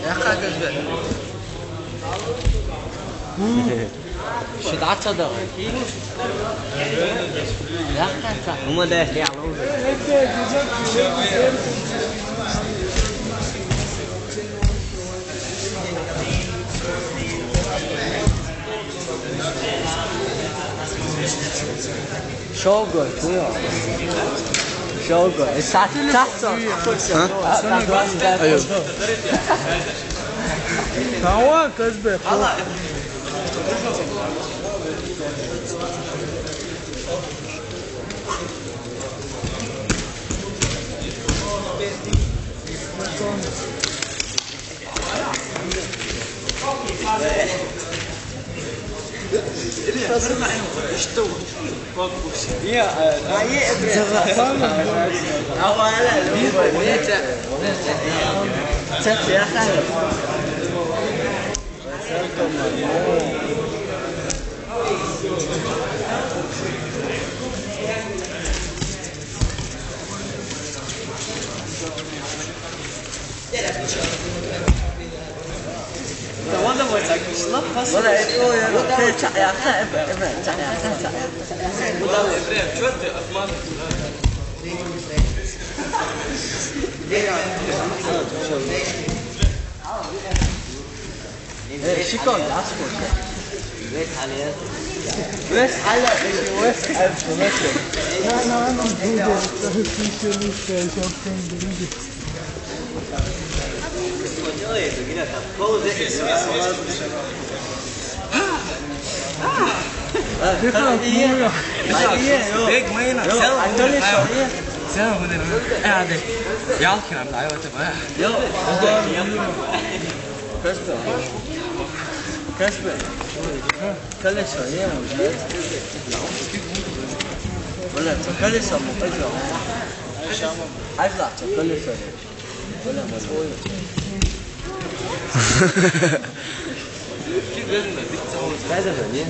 약간 그래. Sự đã cho được. 약간 자. Đúng rồi đây, đẹp luôn. Shogun, 뭐야? Shogun, 샀어. 아유. 나와, 그래. ولا يقول يا خائف شكون عصفور ويس عليه ويس على ويس انا موجود待着很近。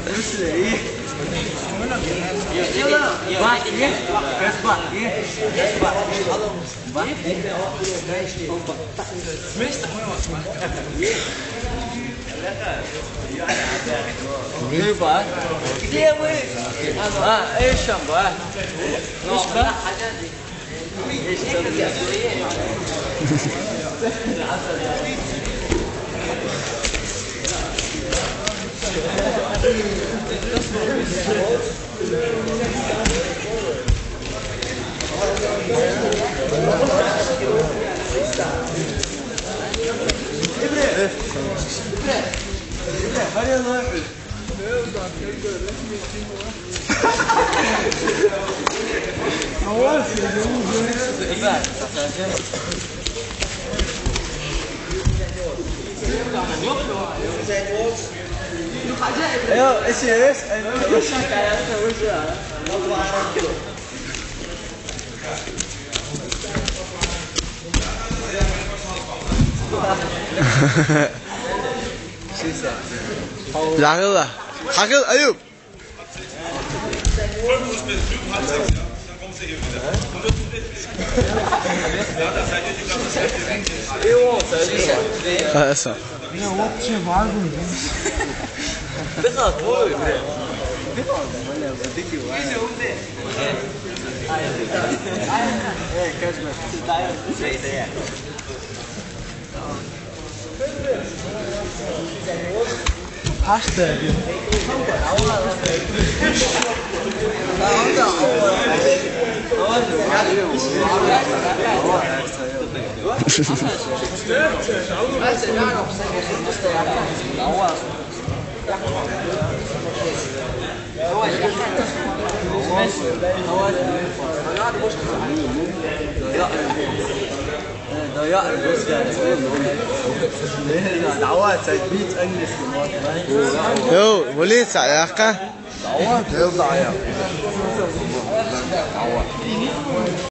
不是Gülbahar. Diye mi? Ha, Eşambahar. Nokta. ايوه ايش ايش وش حكايته وش Langer. Hakkel, Ayub. 알았어. 그냥 먹지 말고. 내가 뭘 그래? 내가 원래 어떻게 와? 이제 온대. 그래서 나요. 이제. Pasta. ضياع دعوات تثبيت انجلش يو وليد ساعة دعوات يضع يا دعوات